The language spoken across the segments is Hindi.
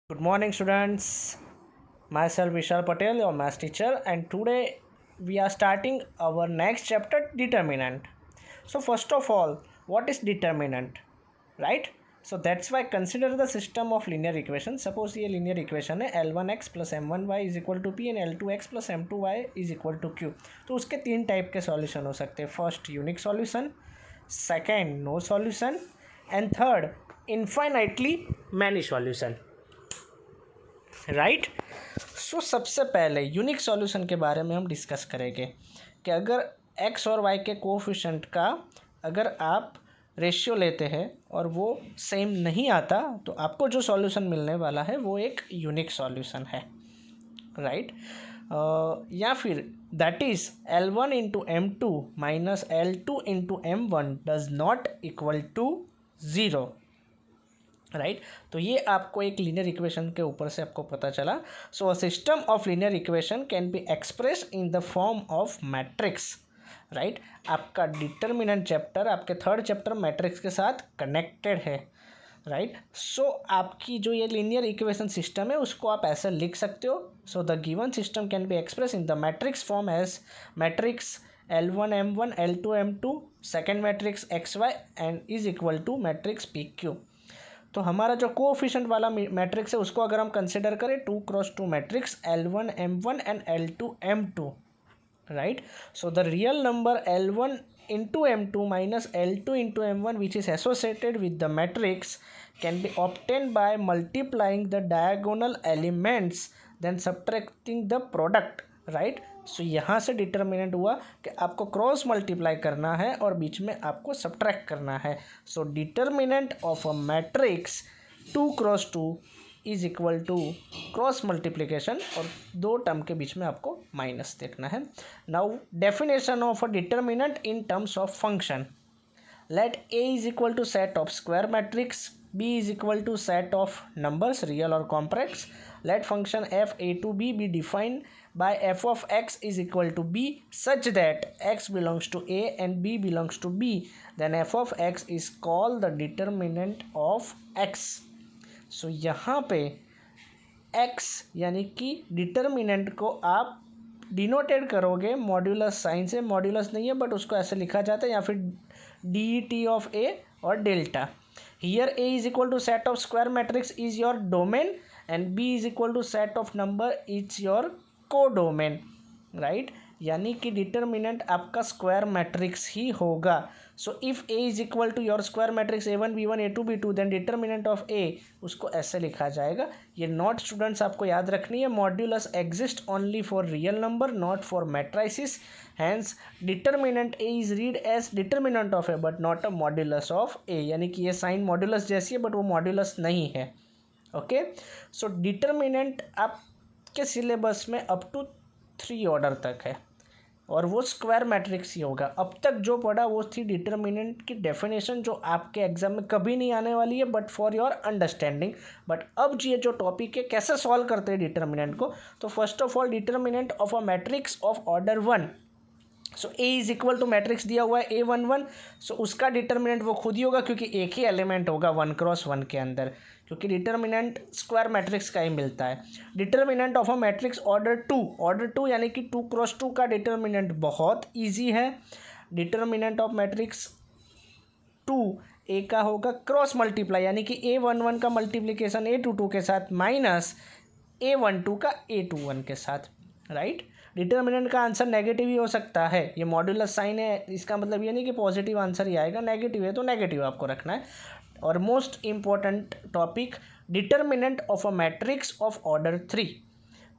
Good morning, students. Myself Vishal Patel, your math teacher, and today we are starting our next chapter, determinant. So, first of all, what is determinant, right? So that's why consider the system of linear equation. Suppose ये linear equation है L1x plus M1y is equal to P and L2x plus M2y is equal to Q. तो उसके तीन टाइप के सॉल्यूशन हो सकते हैं. First unique solution, second no solution and third infinitely many solution. Right. So सबसे पहले यूनिक सॉल्यूशन के बारे में हम डिस्कस करेंगे कि अगर एक्स और वाई के कोफिशिएंट का अगर आप रेशियो लेते हैं और वो सेम नहीं आता तो आपको जो सॉल्यूशन मिलने वाला है वो एक यूनिक सॉल्यूशन है. राइट. या फिर that is L1 into M2 minus L2 into M1 does not equal to zero. Right. तो ये आपको एक लीनियर इक्वेशन के ऊपर से आपको पता चला. So a system of linear equation can be express in the form of matrix. Right. आपका डिटर्मिनेंट चैप्टर आपके थर्ड चैप्टर मैट्रिक्स के साथ कनेक्टेड है. राइट. सो आपकी जो ये लीनियर इक्वेशन सिस्टम है उसको आप ऐसे लिख सकते हो. So the given system can be express in the matrix form as matrix L1 M1 L2 M2 second matrix XY and is equal to matrix PQ. तो हमारा जो कोएफिशिएंट वाला मैट्रिक्स है उसको अगर हम कंसिडर करें 2x2 matrix L1 M1 and L2 M2. Right. So the real number L1 into M2 minus L2 into M1 which is associated with the matrix can be obtained by multiplying the diagonal elements then subtracting the product. Right. So यहाँ से डिटर्मिनेंट हुआ कि आपको क्रॉस मल्टीप्लाई करना है और बीच में आपको सब्ट्रैक्ट करना है. So determinant of a matrix 2x2 is equal to cross multiplication और दो टर्म के बीच में आपको माइनस देखना है. Now definition of a determinant in terms of function. Let A is equal to set of square matrix, B is equal to set of numbers real or complex. Let function f a to b be defined by f of x is equal to b such that x belongs to A and b belongs to b. Then f of x is called the determinant of x. So यहाँ पे x यानी कि डिटर्मिनेंट को आप डिनोटेड करोगे मॉड्यूलस साइन से. मॉड्यूलस नहीं है बट उसको ऐसे लिखा जाता है या फिर dt ऑफ a और delta. Here a is equal to set of square matrix is your domain and b is equal to set of number is your codomain. Right. यानी कि डिटर्मिनेंट आपका स्क्वायर मैट्रिक्स ही होगा. So if a is equal to your square matrix a1 b1 a2 b2 then determinant of a उसको ऐसे लिखा जाएगा. ये नॉट स्टूडेंट्स आपको याद रखनी है. Modulus exist only for real number not for matrices. Hence determinant a is read as determinant of a but not a modulus of a. यानी कि ये साइन मॉड्यूलस जैसी है बट वो मॉड्यूलस नहीं है. ओके. सो डिटर्मिनेंट आपके सिलेबस में अप टू 3 ऑर्डर तक है और वो स्क्वायर मैट्रिक्स ही होगा. अब तक जो पढ़ा वो थी डिटर्मिनेंट की डेफिनेशन जो आपके एग्जाम में कभी नहीं आने वाली है but for your understanding. But अब ये जो टॉपिक है कैसे सॉल्व करते हैं डिटर्मिनेंट को. तो first of all determinant of a matrix of order 1. So A is equal to matrix दिया हुआ है A11. सो उसका डिटर्मिनेंट वो खुद ही होगा क्योंकि एक ही एलिमेंट होगा 1x1 के अंदर क्योंकि डिटर्मिनेंट स्क्वायर मैट्रिक्स का ही मिलता है. Determinant of a matrix order 2 यानी कि 2x2 का डिटर्मिनेंट बहुत इजी है. डिटर्मिनेंट ऑफ मैट्रिक्स 2 ए का होगा क्रॉस मल्टीप्लाई यानी कि A11 का मल्टीप्लिकेशन A22 के साथ माइनस A12 का A21 के साथ. राइट. डिटर्मिनेंट का आंसर नेगेटिव ही हो सकता है. ये मॉड्यूलस साइन है इसका मतलब ये नहीं कि पॉजिटिव आंसर ही आएगा. नेगेटिव है तो नेगेटिव आपको रखना है. और most important topic determinant of a matrix of order 3.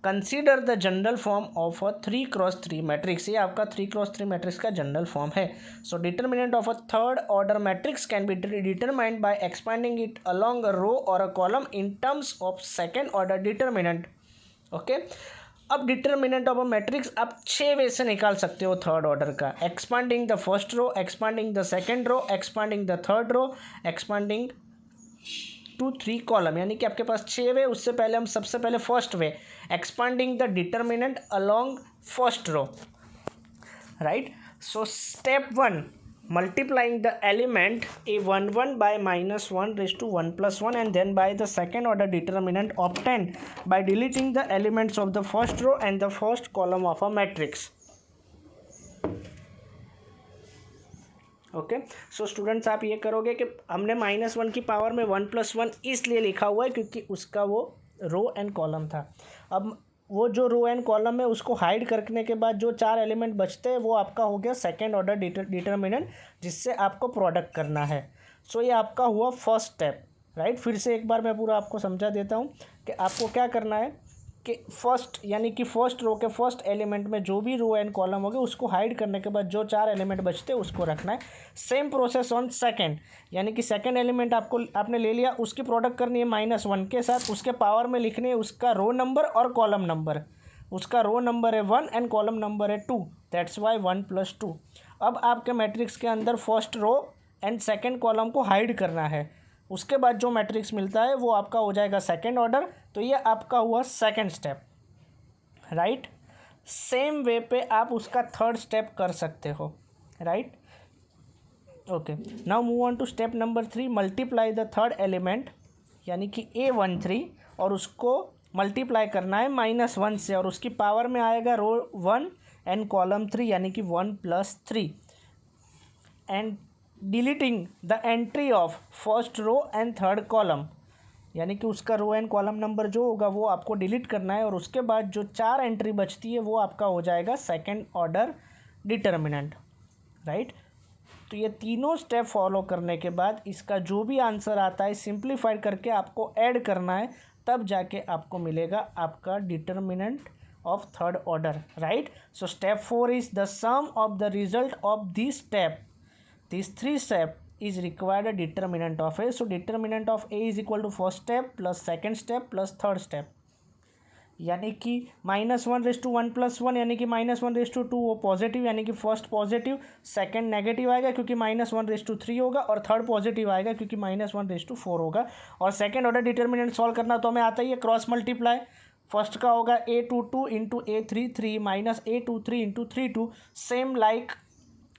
Consider the general form of a 3x3 matrix. ये आपका 3x3 मैट्रिक्स का जनरल फॉर्म है. So determinant of a third order matrix can be determined by expanding it along a row और a column in terms of second order determinant. Okay. अब डिटर्मिनेंट ऑफ अ मैट्रिक्स आप 6 वे से निकाल सकते हो थर्ड ऑर्डर का. Expanding the first row, expanding the second row, expanding the third row, expanding to 3 column. यानी कि आपके पास 6 वे. उससे पहले हम सबसे पहले first way expanding the determinant along first row. Right. So step 1 multiplying the element a11 by -1 raised to 1 plus 1 and then by the second order determinant obtained by deleting the elements of the first row and the first column of a matrix. Okay so students आप ये करोगे कि हमने -1 की पावर में 1 + 1 इसलिए लिखा हुआ है क्योंकि उसका वो रो एंड कॉलम था। अब वो जो रो एंड कॉलम है उसको हाइड करने के बाद जो 4 एलिमेंट बचते हैं वो आपका हो गया सेकेंड ऑर्डर डिटर्मिनेंट, जिससे आपको प्रोडक्ट करना है। सो ये आपका हुआ फर्स्ट स्टेप, राइट। फिर से एक बार मैं पूरा आपको समझा देता हूँ कि आपको क्या करना है कि फर्स्ट यानी कि फर्स्ट रो के फर्स्ट एलिमेंट में जो भी रो एंड कॉलम होंगे उसको हाइड करने के बाद जो 4 एलिमेंट बचते हैं उसको रखना है। सेम प्रोसेस ऑन सेकंड, यानी कि सेकंड एलिमेंट आपने ले लिया, उसकी प्रोडक्ट करनी है -1 के साथ, उसके पावर में लिखने है उसका रो नंबर और कॉलम नंबर। उसका रो नंबर है 1 एंड कॉलम नंबर है 2, दैट्स वाई 1 + 2। अब आपके मैट्रिक्स के अंदर first row and second column को हाइड करना है, उसके बाद जो मैट्रिक्स मिलता है वो आपका हो जाएगा सेकेंड ऑर्डर। तो ये आपका हुआ second step, right. Same way पे आप उसका थर्ड स्टेप कर सकते हो, right. Okay, now move on to step number 3, multiply the third element यानी कि A13 और उसको मल्टीप्लाई करना है -1 से और उसकी पावर में आएगा रो 1 एंड कॉलम 3 यानी कि 1 + 3 and deleting the entry of first row and third column, यानी कि उसका रो एंड कॉलम नंबर जो होगा वो आपको डिलीट करना है और उसके बाद जो 4 एंट्री बचती है वो आपका हो जाएगा सेकंड ऑर्डर डिटर्मिनेंट, राइट। तो ये तीनों स्टेप फॉलो करने के बाद इसका जो भी आंसर आता है सिंप्लीफाइड करके आपको ऐड करना है, तब जाके आपको मिलेगा आपका determinant of third order, right. So step 4 is the sum of the result of this step, these 3 step is required a determinant of A. So determinant of A is equal to first step plus second step plus third step, यानी कि -1 raised to 1 + 1 यानी कि -1 raised to 2 वो पॉजिटिव, यानी कि फर्स्ट पॉजिटिव, सेकंड नेगेटिव आएगा क्योंकि -1 raised to 3 होगा और थर्ड पॉजिटिव आएगा क्योंकि -1 raised to 4 होगा। और सेकंड ऑर्डर डिटर्मिनेंट सॉल्व करना तो हमें आता ही है क्रॉस मल्टीप्लाई। फर्स्ट का होगा A22 × A33 - A23 × 32 same like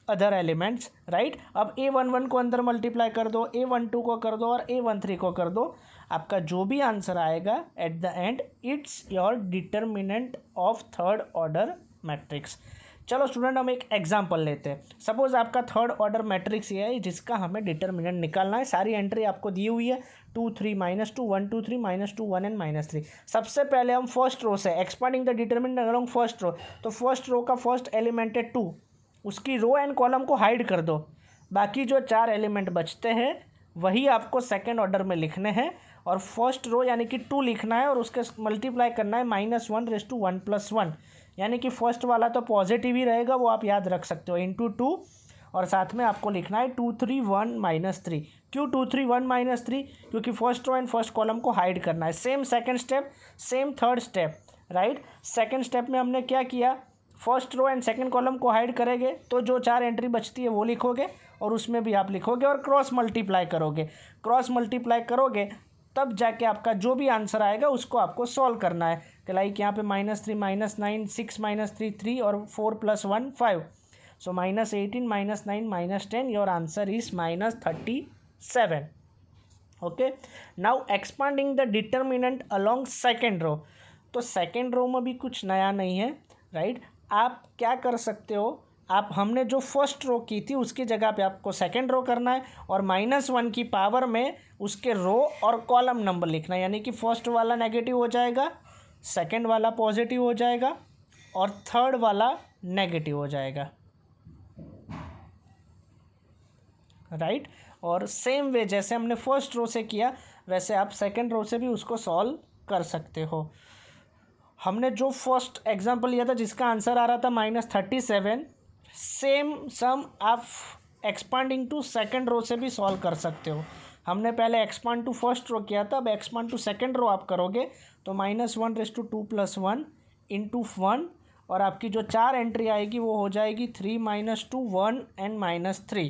other elements, right. अब A11 को अंदर मल्टीप्लाई कर दो, A12 को कर दो और A13 को कर दो, आपका जो भी आंसर आएगा at the end it's your determinant of third order matrix. चलो स्टूडेंट हम एक एग्जांपल लेते हैं। सपोज आपका थर्ड ऑर्डर मैट्रिक्स ये है जिसका हमें डिटर्मिनेंट निकालना है। सारी एंट्री आपको दी हुई है 2 3 -2 1 2 3 -2 1 एंड -3। सबसे पहले हम फर्स्ट रो से expanding the determinant along first row, तो फर्स्ट रो का फर्स्ट एलिमेंट है 2, उसकी रो एंड कॉलम को हाइड कर दो, बाकी जो 4 एलिमेंट बचते हैं वही आपको सेकंड ऑर्डर में लिखने हैं और फर्स्ट रो यानी कि 2 लिखना है और उसके मल्टीप्लाई करना है -1 raised to 1 + 1, यानी कि फर्स्ट वाला तो पॉजिटिव ही रहेगा, वो आप याद रख सकते हो, × 2 और साथ में आपको लिखना है 2 3 1 -3। क्यों 2 3 1 -3? क्योंकि first row and first column को हाइड करना है। Same second step, same third step, right. Second step में हमने क्या किया, first row and second column को हाइड करेंगे तो जो 4 एंट्री बचती है वो लिखोगे और उसमें भी आप लिखोगे और क्रॉस मल्टीप्लाई करोगे। क्रॉस मल्टीप्लाई करोगे तब जाके आपका जो भी आंसर आएगा उसको आपको सॉल्व करना है। कि लाइक यहाँ पे -3 -9 6 -3 3 और 4 + 1 5, so -18 -9 -10 your answer is -37। Okay, now expanding the determinant along second row, तो सेकेंड रो में भी कुछ नया नहीं है, राइट। आप क्या कर सकते हो, हमने जो फर्स्ट रो की थी उसकी जगह पे आपको सेकेंड रो करना है और -1 की पावर में उसके रो और कॉलम नंबर लिखना है, यानी कि फर्स्ट वाला नेगेटिव हो जाएगा, सेकेंड वाला पॉजिटिव हो जाएगा और थर्ड वाला नेगेटिव हो जाएगा, राइट। और सेम वे जैसे हमने फर्स्ट रो से किया वैसे आप सेकेंड रो से भी उसको सॉल्व कर सकते हो। हमने जो फर्स्ट एग्जांपल लिया था जिसका आंसर आ रहा था -37, सेम सम आप एक्सपांडिंग टू सेकंड रो से भी सॉल्व कर सकते हो। हमने पहले एक्सपांड टू फर्स्ट रो किया था, अब एक्सपांड टू सेकंड रो आप करोगे तो -1 raised to 2 + 1 × 1 और आपकी जो 4 एंट्री आएगी वो हो जाएगी 3 -2 1 एंड -3,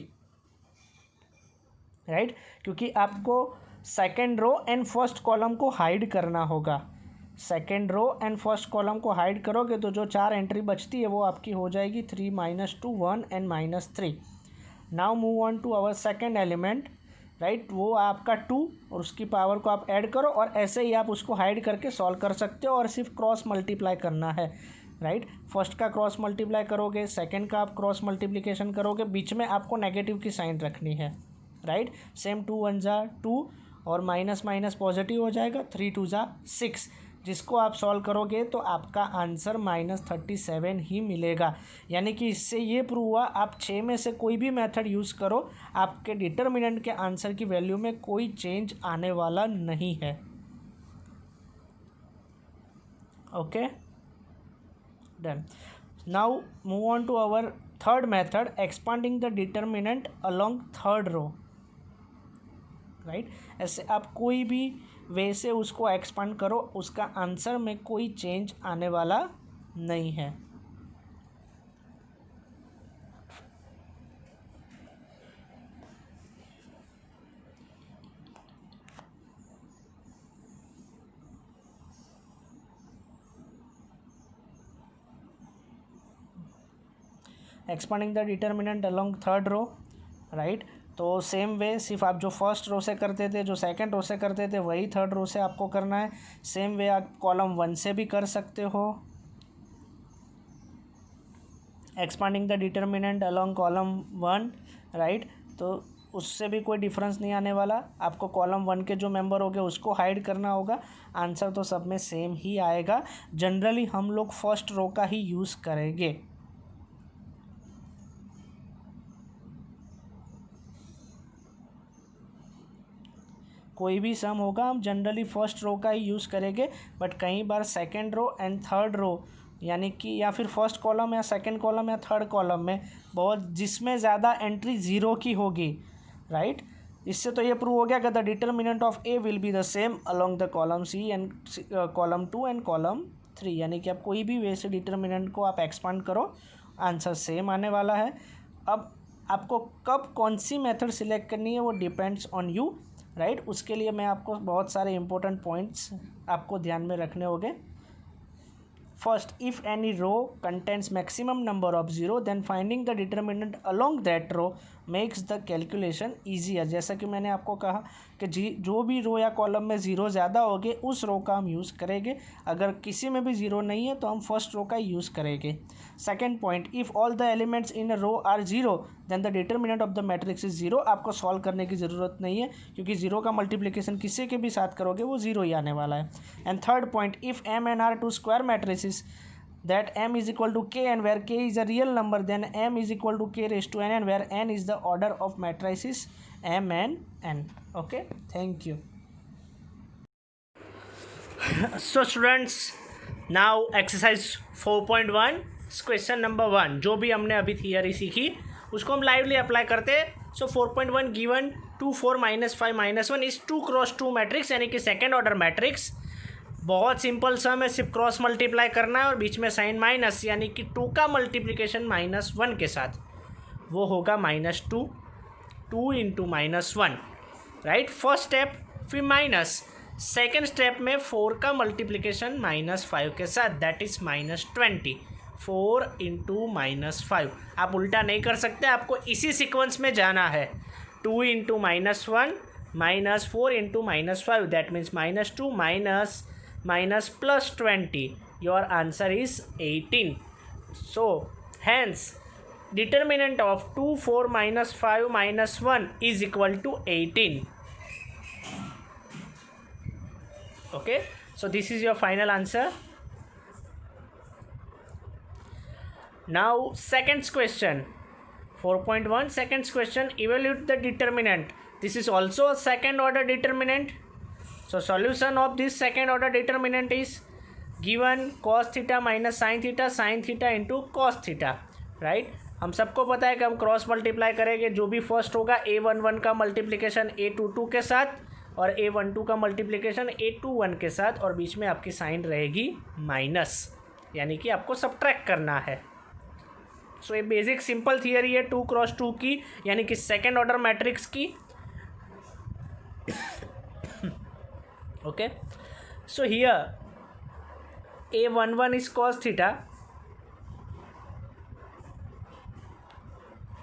राइट। क्योंकि आपको second row and first column को हाइड करना होगा। Second row and first column को हाइड करोगे तो जो 4 एंट्री बचती है वो आपकी हो जाएगी 3 -2 1 and -3। Now move on to our second element, right, वो आपका 2 और उसकी पावर को आप ऐड करो और ऐसे ही आप उसको हाइड करके सॉल्व कर सकते हो और सिर्फ क्रॉस मल्टीप्लाई करना है, राइट। फर्स्ट का क्रॉस मल्टीप्लाई करोगे, सेकंड का आप क्रॉस मल्टीप्लिकेशन करोगे, बीच में आपको नेगेटिव की साइन रखनी है, राइट। सेम 2 1 जा 2 और माइनस माइनस पॉजिटिव हो जाएगा, 3 2 जा 6, जिसको आप सॉल्व करोगे तो आपका आंसर -37 ही मिलेगा। यानी कि इससे ये प्रूव हुआ आप 6 में से कोई भी मेथड यूज़ करो, आपके डिटर्मिनेंट के आंसर की वैल्यू में कोई चेंज आने वाला नहीं है। Okay, done. Now move on to our third method, expanding the determinant along third row, right. ऐसे आप कोई भी वे से उसको एक्सपांड करो, उसका आंसर में कोई चेंज आने वाला नहीं है। Expanding the determinant along third row, right. तो सेम वे, सिर्फ आप जो फर्स्ट रो से करते थे, जो सेकंड रो से करते थे, वही थर्ड रो से आपको करना है। सेम वे आप कॉलम 1 से भी कर सकते हो। Expanding the determinant along column 1, right, तो उससे भी कोई डिफरेंस नहीं आने वाला। आपको कॉलम 1 के जो मेंबर होंगे उसको हाइड करना होगा, आंसर तो सब में सेम ही आएगा। जनरली हम लोग फर्स्ट रो का ही यूज़ करेंगे। कोई भी सम होगा हम जनरली फर्स्ट रो का ही यूज़ करेंगे, बट कई बार second row and third row, यानी कि या फिर फर्स्ट कॉलम या सेकंड कॉलम या थर्ड कॉलम में बहुत जिसमें ज़्यादा एंट्री ज़ीरो की होगी, राइट। इससे तो ये प्रूव हो गया कि the determinant of A will be the same along the column C and column 2 एंड कॉलम 3, यानी कि आप कोई भी वे से डिटर्मिनेंट को आप एक्सपांड करो, आंसर सेम आने वाला है। अब आपको कब कौन सी मेथड सिलेक्ट करनी है वो डिपेंड्स ऑन यू, राइट। उसके लिए मैं आपको बहुत सारे इंपॉर्टेंट पॉइंट्स आपको ध्यान में रखने होंगे। First, if any row contents maximum number of zero, then finding the determinant along that row makes the calculation easier. जैसा कि मैंने आपको कहा कि जो भी रो या कॉलम में ज़ीरो ज़्यादा होगे उस रो का हम यूज़ करेंगे, अगर किसी में भी ज़ीरो नहीं है तो हम फर्स्ट रो का यूज़ करेंगे। Second point, if all the elements in a row are zero then the determinant of the matrix is zero. आपको सॉल्व करने की ज़रूरत नहीं है, क्योंकि जीरो का मल्टीप्लिकेशन किसी के भी साथ करोगे वो जीरो ही आने वाला है। And third point, if M N are two square matrices that m is equal to k and where k is a real number, then m is equal to k raised to n and where n is the order of matrices m and n. Okay, thank you. So students, now exercise 4.1 question number 1, जो भी हमने अभी थियरी सीखी उसको हम लाइवली अप्लाई करते हैं। सो 4.1 गिवन 2 4 -5 -1 इज 2 क्रॉस 2 मैट्रिक्स, यानी कि सेकेंड ऑर्डर मैट्रिक्स। बहुत सिंपल सम है, सिर्फ क्रॉस मल्टीप्लाई करना है और बीच में साइन माइनस, यानी कि 2 का मल्टीप्लिकेशन -1 के साथ वो होगा -2, 2 इंटू -1, राइट। फर्स्ट स्टेप, फिर माइनस। सेकेंड स्टेप में 4 का मल्टीप्लिकेशन -5 के साथ, दैट इज़ -20, 4 इंटू -5। आप उल्टा नहीं कर सकते, आपको इसी सीक्वेंस में जाना है। 2 into -1 -4 into -5, that means -2 minus plus 20, your answer is 18. So hence determinant of 2 4 -5 -1 is equal to 18. Okay, so this is your final answer. Now second question, 4.1 second question, evaluate the determinant. This is also a second order determinant. So solution of this second order determinant is given cos theta minus sin theta into cos theta, right। हम सबको पता है कि हम क्रॉस मल्टीप्लाई करेंगे, जो भी फर्स्ट होगा a11 का मल्टीप्लिकेशन a22 के साथ और a12 का मल्टीप्लिकेशन a21 के साथ, और बीच में आपकी साइन रहेगी माइनस, यानी कि आपको सब्ट्रैक्ट करना है। सो ये बेसिक सिंपल थियरी है 2 क्रॉस 2 की, यानी कि सेकेंड ऑर्डर मैट्रिक्स की। Okay, so here a11 is cos theta,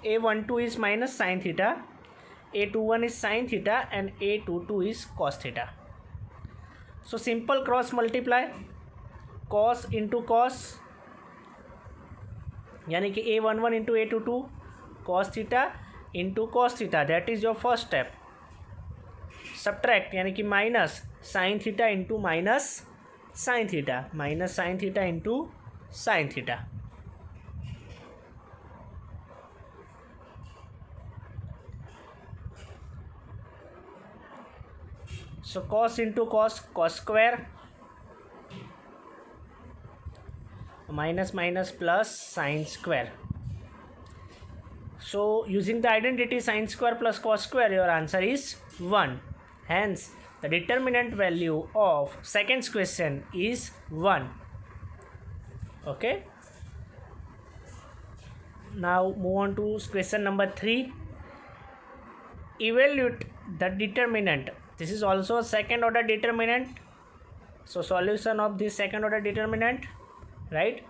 A12 is minus sin theta, A21 is sin theta, and A22 is cos theta. So simple cross multiply, cos into cos, यानी कि A11 into A22 cos theta into cos theta, that is your first step. Subtract यानी कि minus sin theta into minus sin theta, minus sin theta into sin theta. So cos into cos, cos square, minus minus plus sin square. So using the identity sin square plus cos square, your answer is 1. Hence the determinant value of second question is 1. Okay. Now move on to question number 3. Evaluate the determinant. This is also a second order determinant. So solution of this second order determinant, right?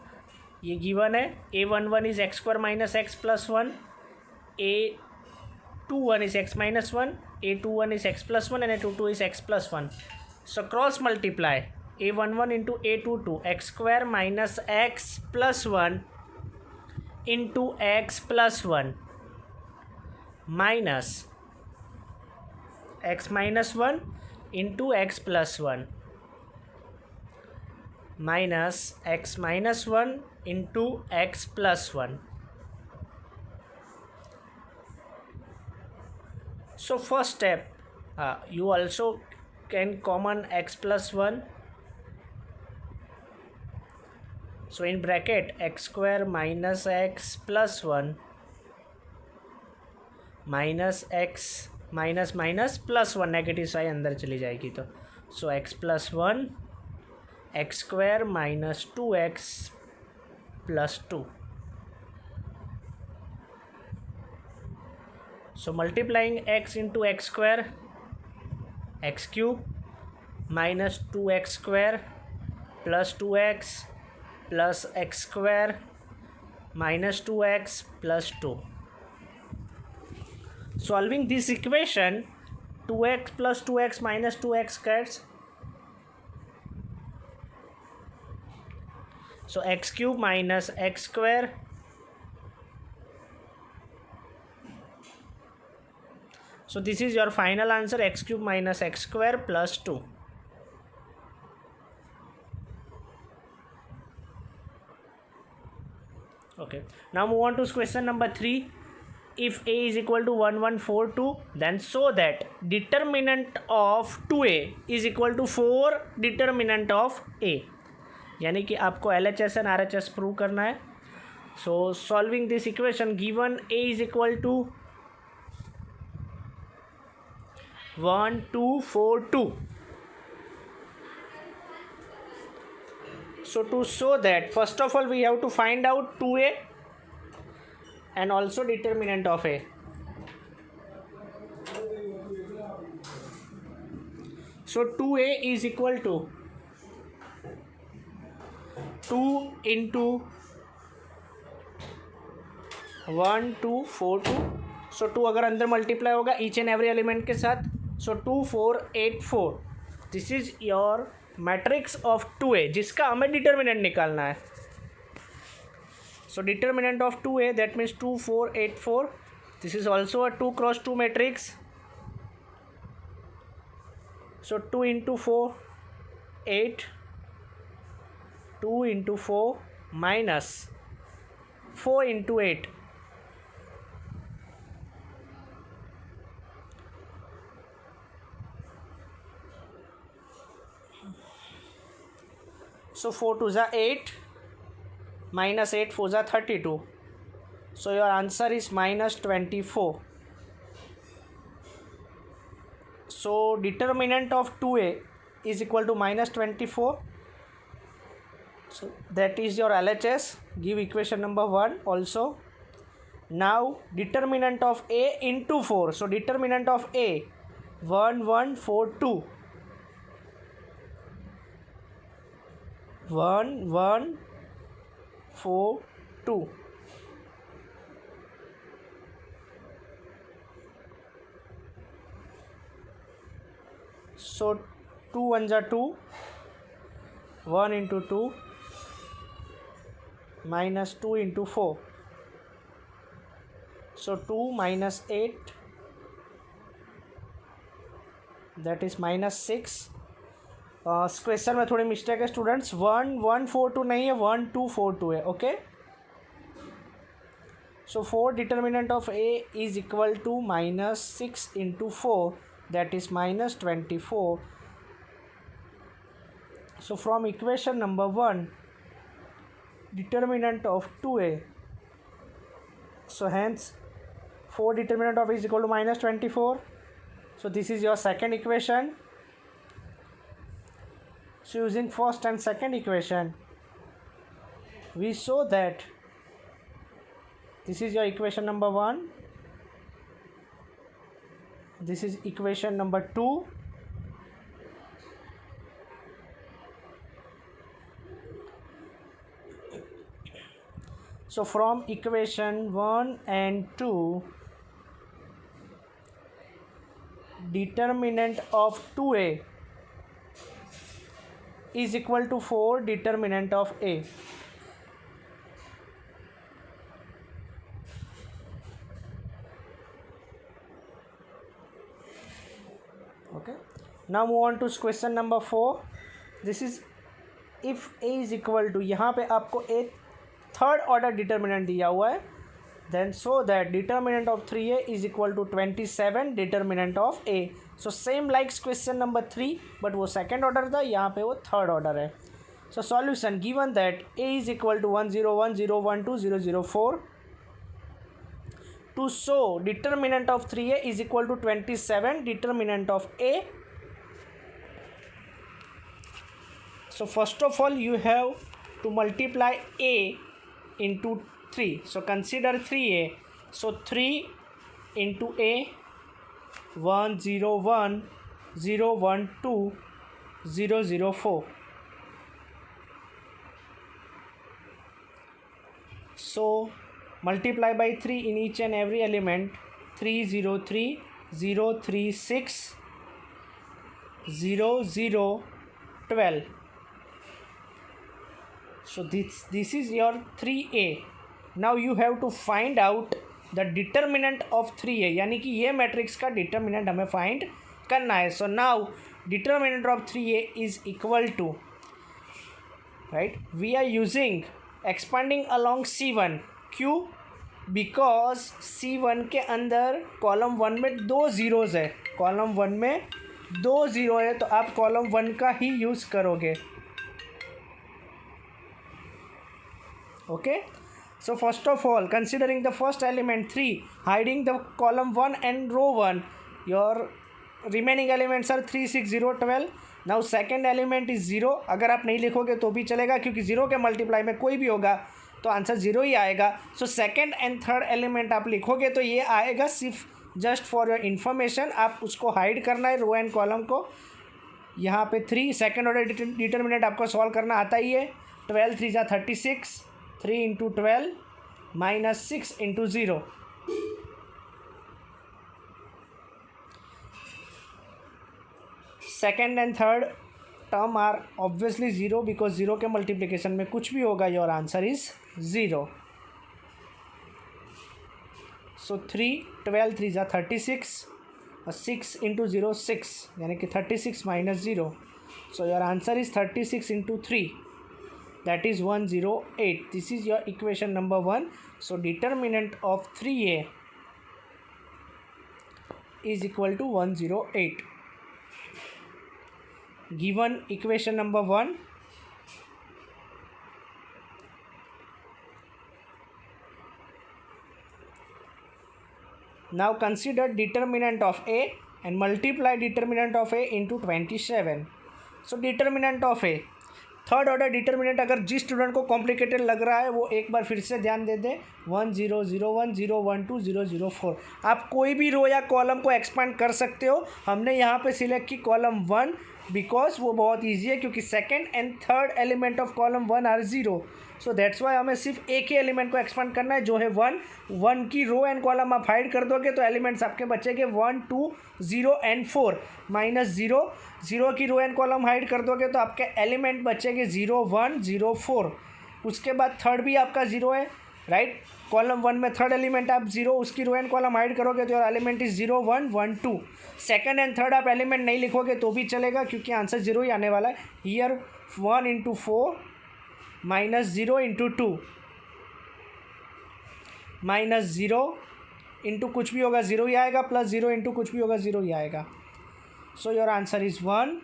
ये given है A11 is x square minus x plus 1, A21 is x minus 1, A21 is x plus 1, and A22 is x plus 1. So cross multiply A11 into A22, x square minus x plus 1 into x plus 1 minus x minus 1 into x plus 1 minus x minus 1 into x plus 1. So first step, you also can common x plus 1. So in bracket x square minus x plus 1 minus x minus minus plus 1, negative sign अंदर चली जाएगी तो so x plus 1 x square minus 2x plus 2. So multiplying x into x square, x cube minus 2x square plus 2x plus x square minus 2x plus 2. Solving this equation, 2x plus 2x minus 2x gets, so x cube minus x square so this is your final answer, x cube minus x square plus 2. Okay, now move on to question number 3. If a is equal to 1142, then show that determinant of 2a is equal to 4 determinant of a. यानी कि आपको LHS and RHS प्रूव करना है. So solving this equation, given a is equal to 1242. So to show that, first of all we have to find out 2a and also determinant of a. So 2a is equal to 2 into 1242. So 2 अगर अंदर मल्टीप्लाई होगा ईच एंड एवरी एलिमेंट के साथ, सो 2484. This is your matrix of 2a जिसका हमें डिटर्मिनेंट निकालना है. So determinant of 2a, that means 2484. This is also a 2 cross 2 matrix. So 2 into 4 8, 2 into 4 minus 4 into 8. So 4 2 is 8 minus 8 4 is 32. So your answer is minus 24. So determinant of 2a is equal to minus 24. So that is your LHS. Give equation number 1 also. Now determinant of a into 4. So determinant of a 1142. 1142. सो 2 1 जा 2, 1 into 2 minus 2 into 4, so 2 minus 8, that is minus 6. Question में थोड़ी मिस्टेक है स्टूडेंट्स, 1 1 4 2 नहीं है, 1 2 4 2 है. Okay, so 4 determinant of A is equal to minus 6 into 4, that is minus 24. So from equation number 1, determinant of 2A, so hence 4 determinant of A is equal to minus 24. So this is your second equation. So using first and second equation, we show that this is your equation number 1, this is equation number 2, so from equation 1 and 2, determinant of 2A is equal to 4 determinant of A. Okay, now move on to question number 4. This is if A is equal to, यहाँ पे आपको A थर्ड ऑर्डर डिटर्मिनेंट दिया हुआ है, then so that determinant of 3A is equal to 27 determinant of A. So same like question number 3, but वो second order था, यहाँ पे वो third order है. So solution, given that A is equal to 1 0 1 0 1 2 0 0 4, to show determinant of 3A is equal to 27 determinant of A. So first of all you have to multiply A into 3. So consider 3A. So 3 into A, 1 0 1 0 1 2 0 0 4. So multiply by 3 in each and every element. 3 0 3 0 3 6 0 0 12. So this is your 3A. Now you have to find out the determinant of 3A, यानी कि ये मैट्रिक्स का डिटर्मिनेंट हमें फाइंड करना है. So now determinant of 3A is equal to, right, we are using expanding along C1. क्यों? बिकॉज C1 के अंदर कॉलम 1 में 2 ज़ीरोज़ है, कॉलम 1 में 2 ज़ीरो है, तो आप कॉलम 1 का ही यूज़ करोगे. Okay, so first of all, considering the first element 3, hiding the column 1 and row 1, your remaining elements are 3 6 0 12. Now second element is 0. अगर आप नहीं लिखोगे तो भी चलेगा, क्योंकि 0 के मल्टीप्लाई में कोई भी होगा तो आंसर 0 ही आएगा. So second and third element आप लिखोगे तो ये आएगा. सिर्फ जस्ट फॉर योर इन्फॉर्मेशन, आप उसको हाइड करना है रो एंड कॉलम को. यहाँ पे 3 सेकेंड ऑर्डर डिटर्मिनेंट आपको सॉल्व करना आता ही है. 12 3 जा 36, 3 into 12 minus 6 into 0. Second and third term are obviously 0 because 0 के multiplication में कुछ भी होगा, your answer is 0. So 3 12 3 जा 36, 6 into 0 6, यानी कि 36 minus 0. So your answer is 36 into 3. That is 108. This is your equation number 1. So determinant of 3A is equal to 108. Given equation number 1, now consider determinant of A and multiply determinant of A into 27. So determinant of A, third order determinant अगर जिस स्टूडेंट को कॉम्प्लिकेटेड लग रहा है वो एक बार फिर से ध्यान दे दें. 1 0 0 1 0 1 2 0 0 4. आप कोई भी रो या कॉलम को एक्सपांड कर सकते हो. हमने यहाँ पे सिलेक्ट की कॉलम 1 बिकॉज वो बहुत ईजी है, क्योंकि second and third element of column 1 are 0. So that's why हमें सिर्फ एक ही एलिमेंट को एक्सपांड करना है, जो है 1. 1 की रो एंड कॉलम आप हाइड कर दोगे तो एलिमेंट्स आपके बचेंगे 1, 2, 0 एंड 4. -0, 0 की रो एंड कॉलम हाइड कर दोगे तो आपके एलिमेंट बचेंगे 0, 1, 0, 4. उसके बाद थर्ड भी आपका 0 है, राइट. कॉलम 1 में थर्ड एलिमेंट आप 0, उसकी रो एंड कॉलम हाइड करोगे तो element is 0, 1, 1, 2. Second and third आप एलिमेंट नहीं लिखोगे तो भी चलेगा, क्योंकि आंसर 0 ही आने वाला है. हियर 1 इंटू 4 -0 इंटू 2 -0 इंटू कुछ भी होगा 0 ही आएगा, प्लस 0 इंटू कुछ भी होगा 0 ही आएगा. So your answer is 1.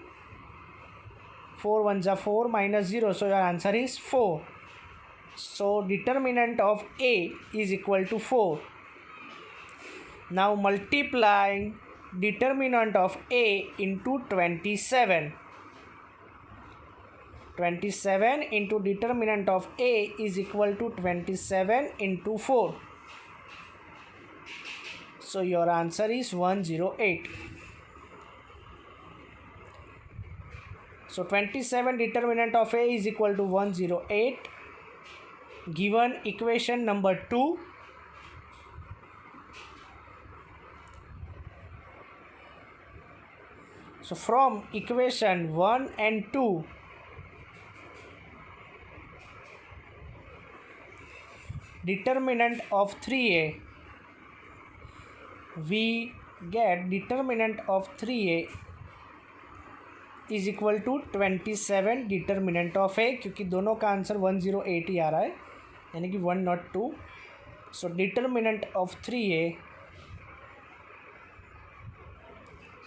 4 1 जा 4 -0, so your answer is 4. So determinant of A is equal to 4. Now multiplying determinant of A into 27. 27 into determinant of A is equal to 27 into 4. So your answer is 108. So 27 determinant of A is equal to 108. Given equation number 2. So from equation 1 and 2, determinant of 3A, we get determinant of 3A is equal to 27 determinant of A, क्योंकि दोनों का आंसर 108 ही आ रहा है, यानी कि 1 not 2. So determinant of 3A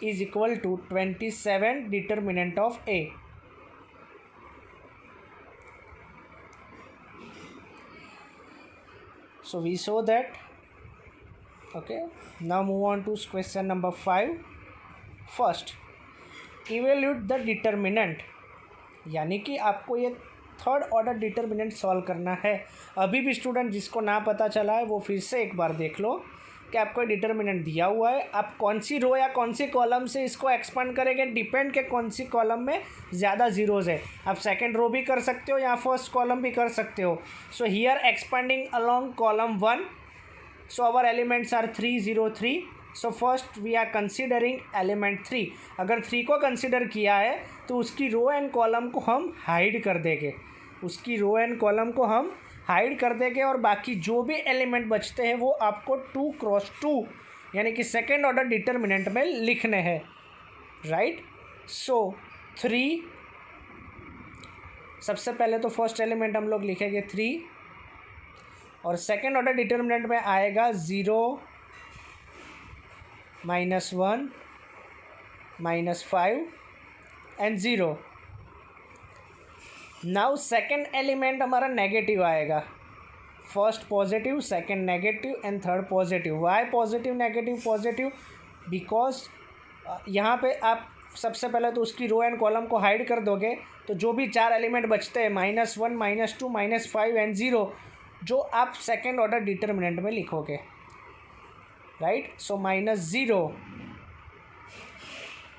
is equal to 27 determinant of A. So we saw that. Okay, now move on to question number 5. First, evaluate the determinant, यानी कि आपको ये थर्ड ऑर्डर डिटर्मिनेंट सॉल्व करना है. अभी भी स्टूडेंट जिसको ना पता चला है वो फिर से एक बार देख लो कि आपको डिटर्मिनेंट दिया हुआ है, आप कौन सी रो या कौन सी कॉलम से इसको एक्सपांड करेंगे डिपेंड के कौन सी कॉलम में ज़्यादा जीरोज़ है. आप सेकंड रो भी कर सकते हो या फर्स्ट कॉलम भी कर सकते हो. So here expanding along column 1, so our elements are 3, 0, 3. So first we are considering element 3. अगर 3 को कंसिडर किया है तो उसकी रो एंड कॉलम को हम हाइड कर देंगे, उसकी रो एंड कॉलम को हम हाइड कर देंगे, और बाकी जो भी एलिमेंट बचते हैं वो आपको 2 क्रॉस 2 यानी कि सेकेंड ऑर्डर डिटर्मिनेंट में लिखने हैं, राइट. सो 3, सबसे पहले तो फर्स्ट एलिमेंट हम लोग लिखेंगे 3, और सेकेंड ऑर्डर डिटर्मिनेंट में आएगा 0, -1, -5 एंड 0. नाउ सेकेंड एलिमेंट हमारा नेगेटिव आएगा, first positive, second negative and third positive. Why positive negative positive? Because यहाँ पे आप सबसे पहले तो उसकी रो एंड कॉलम को हाइड कर दोगे तो जो भी 4 एलिमेंट बचते हैं -1, -2, -5 एंड 0, जो आप सेकेंड ऑर्डर डिटर्मिनेंट में लिखोगे, राइट. सो -0,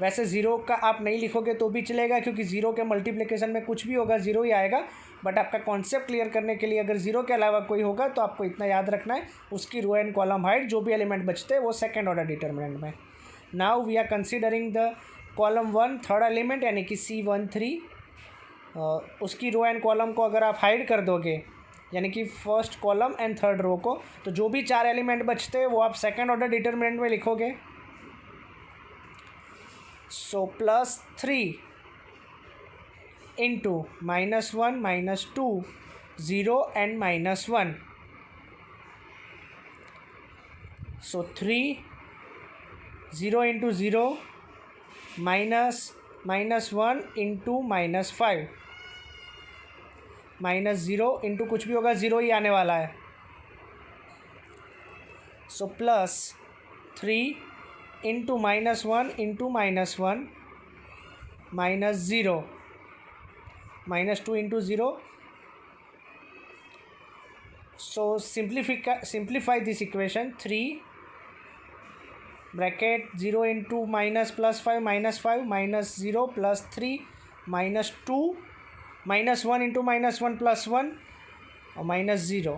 वैसे 0 का आप नहीं लिखोगे तो भी चलेगा, क्योंकि 0 के मल्टीप्लिकेशन में कुछ भी होगा 0 ही आएगा. बट आपका कॉन्सेप्ट क्लियर करने के लिए अगर 0 के अलावा कोई होगा तो आपको इतना याद रखना है, उसकी रो एंड कॉलम हाइड जो भी एलिमेंट बचते हैं वो सेकेंड ऑर्डर डिटर्मिनेंट में. Now we are considering the column 1 third element यानी कि C13. उसकी रो एंड कॉलम को अगर आप हाइड कर दोगे यानी कि first column and third row को, तो जो भी 4 एलिमेंट बचते हैं वो आप सेकेंड ऑर्डर डिटर्मिनेंट में लिखोगे. सो +3 into -1, -2, 0 and -1. So 3, 0 into 0, -1 into -5, -0 into कुछ भी होगा 0 ही आने वाला है. सो +3 into -1 into -1, -0, -2 into 0. So simplify this equation. 3 bracket 0 into minus plus 5 minus 0 plus 3 minus 2 minus 1 into minus 1 plus 1 और minus 0.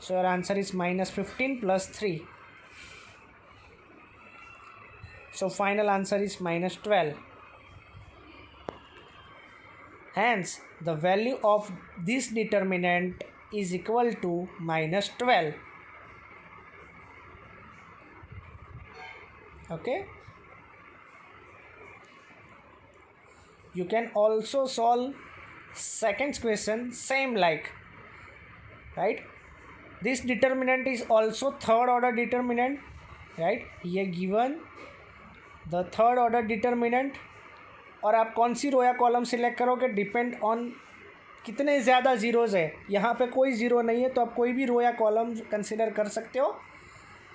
So your answer is minus 15 plus 3. So final answer is minus 12. Hence the value of this determinant is equal to minus 12. Okay. You can also solve second question same like, right? This determinant is also third order determinant, right? ये given the third order determinant. और आप कौन सी रो या कॉलम सिलेक्ट करोगे डिपेंड ऑन कितने ज़्यादा ज़ीरोज़ है. यहाँ पे कोई ज़ीरो नहीं है तो आप कोई भी रो या कॉलम कंसिडर कर सकते हो.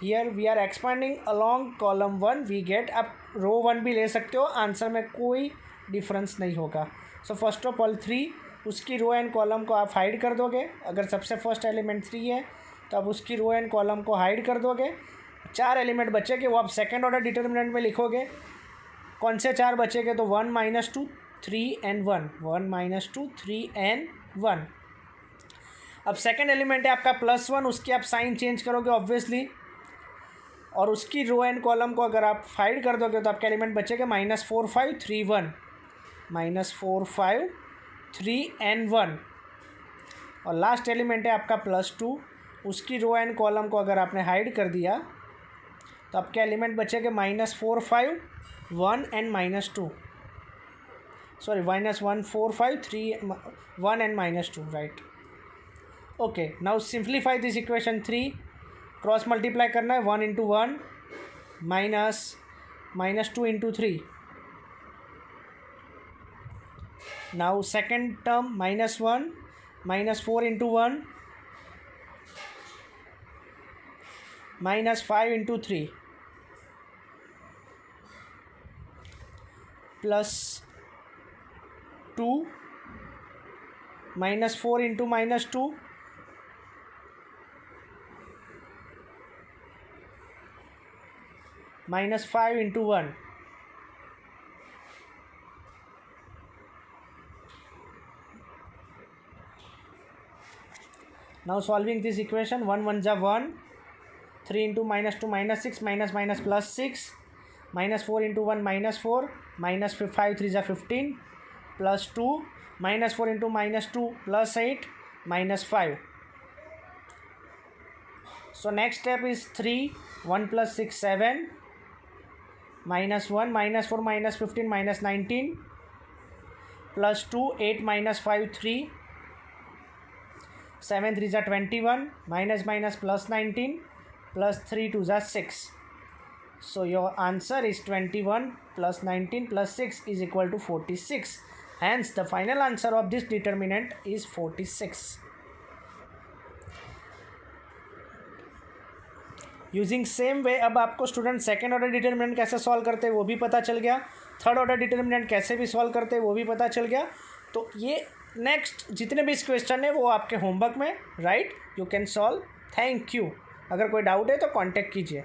Here we are expanding along column 1 we get. आप रो 1 भी ले सकते हो, आंसर में कोई डिफरेंस नहीं होगा. सो फर्स्ट ऑफ ऑल 3, उसकी रो एंड कॉलम को आप हाइड कर दोगे. अगर सबसे फर्स्ट एलिमेंट 3 है तो आप उसकी रो एंड कॉलम को हाइड कर दोगे. 4 एलिमेंट बचेंगे वो आप सेकेंड ऑर्डर डिटर्मिनेंट में लिखोगे. कौन से 4 बचेंगे तो 1 माइनस 2 3 एंड 1, 1 माइनस 2 3 एंड 1. अब सेकेंड एलिमेंट है आपका +1, उसकी आप साइन चेंज करोगे ऑब्वियसली, और उसकी रो एंड कॉलम को अगर आप हाइड कर दोगे तो आपके एलिमेंट बचेगा -4 5 3 1, -4 5 3 एंड 1. और लास्ट एलिमेंट है आपका +2, उसकी रो एंड कॉलम को अगर आपने हाइड कर दिया तो आपके एलिमेंट बचेंगे -4 5 1 and -2. Sorry -1 4 5 3 1 and -2, right. Okay, now simplify this equation 3. Cross multiply करना है. 1 into 1 -2 into 3. Now second term -1 -4 into 1 -5 into 3 +2 -4 into -2 -5 into 1. Now solving this equation, 1 1 जा 1, 3 इंटू -2 -6 +6, -4 इंटू 1 -4, -5 3 जा 15, +2, -4 into -2 +8, -5. So next step is 3, 1 + 6 7, -1 -4 -15 -19, +2 8 -5 3, 7 3 जा 21, -19 +3 2 जा 6. So your answer is 21 + 19 + 6 is equal to 46. Hence the final answer of this determinant is 46. Using same way अब आपको स्टूडेंट सेकेंड ऑर्डर डिटर्मिनेंट कैसे सॉल्व करते हैं वो भी पता चल गया. थर्ड ऑर्डर डिटर्मिनेंट कैसे भी सॉल्व करते हैं वो भी पता चल गया. तो ये नेक्स्ट जितने भी इस क्वेश्चन है वो आपके होमवर्क में, right, you can solve. Thank you. अगर कोई डाउट है तो कांटेक्ट कीजिए.